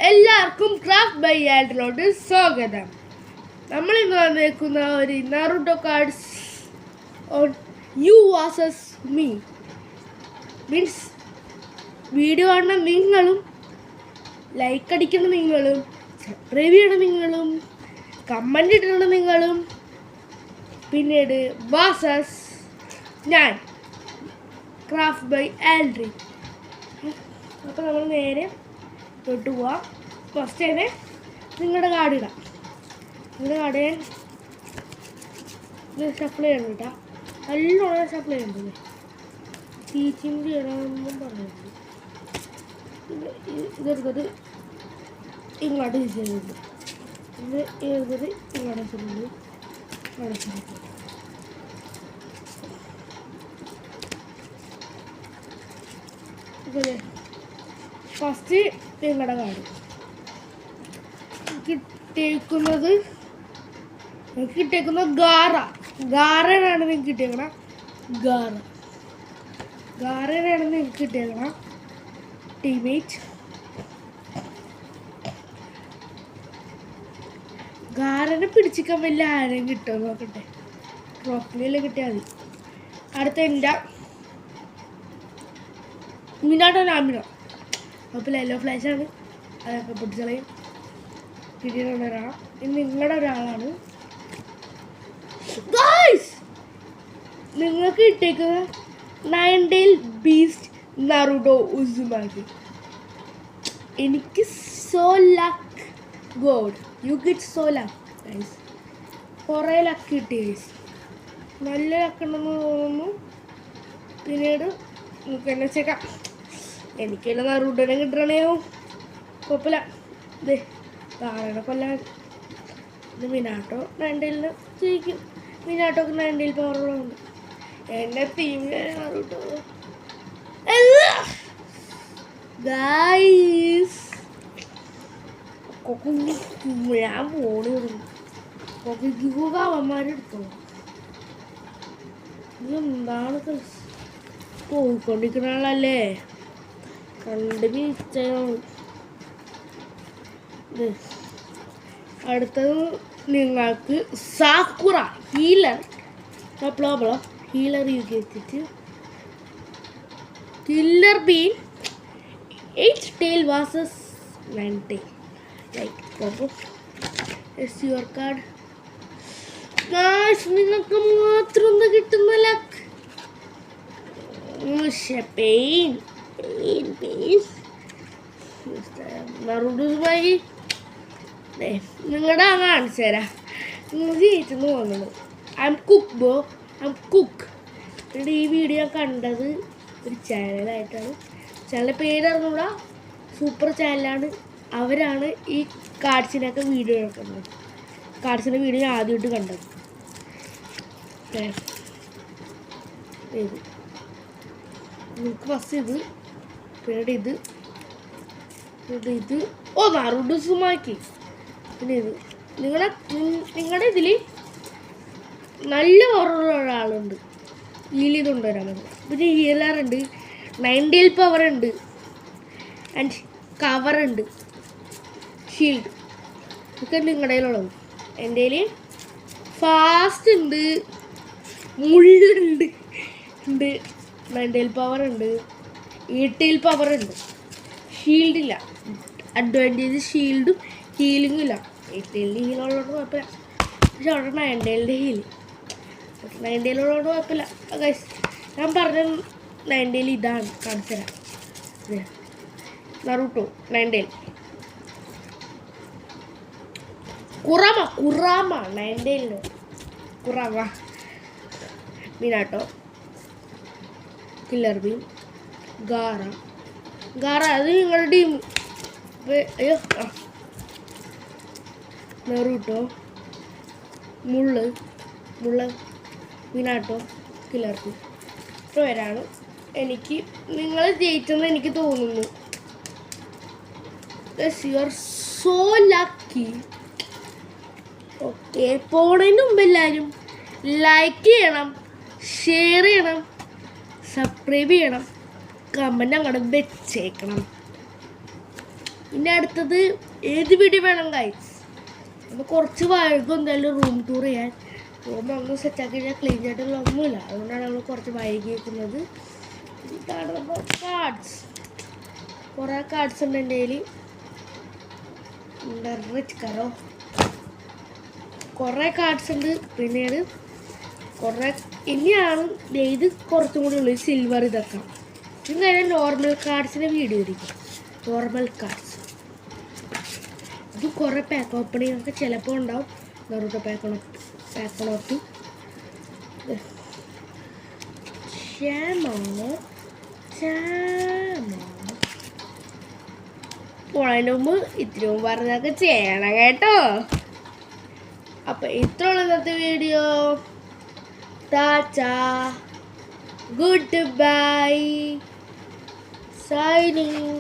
എല്ലാവർക്കും craft by ആൽഡിലോട്ട് സ്വാഗതം. നമ്മൾ ഇന്ന് വന്നേക്കുന്ന ഒരു Naruto cards on you versus me. Means video കാണുന്ന നിങ്ങളും, ലൈക്ക് അടിക്കുന്ന നിങ്ങളും, സബ്സ്ക്രൈബ് ചെയ്യണ നിങ്ങളും, കമൻറ്റ് ഇടണ നിങ്ങളും, പിന്നീട് വേഴ്സസ് ഞാൻ ക്രാഫ്റ്റ് ബൈ ആൽഡ്രി. അപ്പോൾ നമ്മൾ നേരെ തൊട്ട് പോവാം. ഫസ്റ്റ് തന്നെ നിങ്ങളുടെ കാർഡ് ഇടാം. നിങ്ങളുടെ കാർഡ് ഞാൻ ഷഫിൾ ചെയ്യണം കേട്ടോ. നല്ലോണം ഷഫിൾ ചെയ്യേണ്ടത്. ടീച്ചിങ് ചെയ്യണമെന്നും പറഞ്ഞിട്ടുണ്ട്. ഇതെടുത്തത് ഇങ്ങോട്ട് ചെയ്യുന്നുണ്ട്. ഇത് എഴുതത് ഇങ്ങോട്ട് ചെയ്യുന്നുണ്ട്. ഇതല്ലേ ഫസ്റ്റ് നിങ്ങളുടെ കാർഡ് കിട്ടിയേക്കുന്നത് ഗാറയാണ് നിങ്ങൾക്ക് കിട്ടിയേക്കണം. ഗാറയാണ് നിങ്ങൾക്ക് കിട്ടിയേക്കണം. ടീമേറ്റ് ഗാരനെ പിടിച്ചിക്കാൻ വലിയ ആരെയും കിട്ടുമോ നോക്കട്ടെ. ട്രോഫിയിലെല്ലാം കിട്ടിയാൽ മതി. അടുത്ത എൻ്റെ മിനാമിനോ. അപ്പോൾ യെല്ലോ ഫ്ലാഷാണ്, അതൊക്കെ പൊട്ടിച്ചളയും. പിന്നീടുള്ള ഒരാളാണ്. ഇത് നിങ്ങളുടെ ഒരാളാണ്. നിങ്ങൾക്ക് കിട്ടിയേക്കുന്നത് നയൻഡെയിൽ ബീസ്റ്റ് നറുട്ടോ ഉസുമാക്കി. എനിക്ക് so luck God, you get so luck guys. കുറേ ലക്ക് കിട്ടി ഗൈസ്, നല്ല ലക്കുണ്ടെന്ന് തോന്നുന്നു. പിന്നീട് നമുക്ക് എന്നെ വെച്ചേക്കാം. എനിക്കെല്ലാം നറുട്ടോനെ കിട്ടണേയോ കുഴപ്പമില്ല. ഇതേ താഴെ കൊല്ലാൻ. ഇത് മിനാട്ടോ 90 ജയിക്കും. മിനാട്ടോക്ക് 90 പവറുകളുണ്ട്. എൻ്റെ ടീമിൽ നറുട്ടോ ഗൈസ്. ഞാൻ പോണി കൊക്കിക്കുക അവന്മാരെടുത്തോ. ഇതെന്താണ് പോയിക്കൊണ്ടിരിക്കുന്ന ആളല്ലേ, കണ്ട് വീഴ്ചയാണ്. അടുത്തത് നിങ്ങൾക്ക് Sakura healer healer you get killer bee 8 tail versus 9 tail. Like it's your card guys. നിങ്ങൾക്ക് മാത്രം ഒന്ന് കിട്ടുന്ന ലക്ക്. പെയിൻ നറുടുമായി നിങ്ങളുടെ കാണിച്ചു തരാം. നിങ്ങൾ ജയിച്ചെന്ന് തോന്നുന്നു. I M cook. എന്നിട്ട് ഈ വീഡിയോ കണ്ടത് ഒരു ചാനലായിട്ടാണ്. ചാനലിൻ്റെ പേരറിഞ്ഞൂടാ, സൂപ്പർ ചാനലാണ്. അവരാണ് ഈ കാർഡ്സിനൊക്കെ വീഡിയോ എടുക്കുന്നത്. കാർഡ്സിൻ്റെ വീഡിയോ ഞാൻ ആദ്യമായിട്ട് കണ്ടത്. ഇത് നിങ്ങൾക്ക് ഫസ്റ്റ് ഇത്, പിന്നീട് ഇത് ഓ നറുഡുസുമാക്കി. പിന്നെ ഇത് നിങ്ങളുടെ ഇതിൽ നല്ല ഓർമ്മ ഒരാളുണ്ട്. ഹീൽ കൊണ്ടുവരാൻ മതി. പിന്നെ ഹീലറുണ്ട്, 90 പവറുണ്ട്, ആൻഡ് കവറുണ്ട്, ഷീൽഡ് ഒക്കെ നിങ്ങളുടെ കയ്യിലുള്ളത്. എൻ്റെ കയ്യിൽ ഫാസ്റ്റ് ഉണ്ട്, മുള്ളുണ്ട്, 90 പവറുണ്ട്, 8 പവറുണ്ട്. ഷീൽഡില്ല. അഡ്വാൻറ്റേജ് ഷീൽഡും ഹീലിങ്ങും ഇല്ല. 8 ഹീലുള്ളതുകൊണ്ട് കുഴപ്പമില്ല. പക്ഷെ അവിടെ 90 ഹീല്, 90 ഉള്ളതുകൊണ്ട് കുഴപ്പമില്ല ഗൈസ്. ഞാൻ പറഞ്ഞ 90 ഇതാണ് കാണിച്ചു തരാം. നറുട്ടോ 90 കുറാമ 90 കുറാമ മിനാട്ടോ കില്ലർ ബീൻ ഗാറ അത് നിങ്ങളുടെ ടീം. അയ്യോ നറുട്ടോ മുള്ള് മിനാട്ടോ കില്ലർ ബീൻ. ഇത്ര പേരാണ് എനിക്ക് നിങ്ങൾ ജയിച്ചെന്ന് എനിക്ക് തോന്നുന്നു. You are so lucky. Okay, പോണതിന് മുമ്പ് എല്ലാവരും ലൈക്ക് ചെയ്യണം, ഷെയർ ചെയ്യണം, സബ്സ്ക്രൈബ് ചെയ്യണം, കമൻറ്റ് അങ്ങോട്ട് വെച്ചേക്കണം. ഇനി അടുത്തത് ഏത് വീഡിയോ വേണം ഗൈസ്? നമ്മൾ കുറച്ച് വൈകും എന്തായാലും റൂം ടൂർ ചെയ്യാൻ. റൂം ഒന്നും സെറ്റാക്കി കഴിഞ്ഞാൽ ക്ലീൻ ആയിട്ടുള്ള ഒന്നുമില്ല, അതുകൊണ്ടാണ് നമ്മൾ കുറച്ച് വൈകി വെക്കുന്നത്. ഇതാണ് നമ്മൾ കാർഡ്സ്. കുറേ കാർഡ്സ് ഉണ്ട് എൻ്റെ കയ്യിൽ. റിച്ച് കറോ കുറേ കാർഡ്സ് ഉണ്ട്. പിന്നീട് കുറേ ഇനിയാണ് ഇത് കുറച്ചും കൂടി ഉള്ളു സിൽവർ. ഇതൊക്കെ ഇങ്ങനെ നോർമൽ കാർഡ്സിൻ്റെ വീഡിയോ ഇരിക്കും. നോർമൽ കാർഡ്സ് ഇത് കുറേ പാക്ക് ഓപ്പണിംഗ് ഒക്കെ ചിലപ്പോൾ ഉണ്ടാവും. നറുട്ട പാക്കണോട്ട് പോണതിന് മുമ്പ് ഇത്രയും പറഞ്ഞൊക്കെ ചെയ്യണം കേട്ടോ. അപ്പം ഇത്രയുള്ള ഇന്നത്തെ video. Tata, good bye, signing.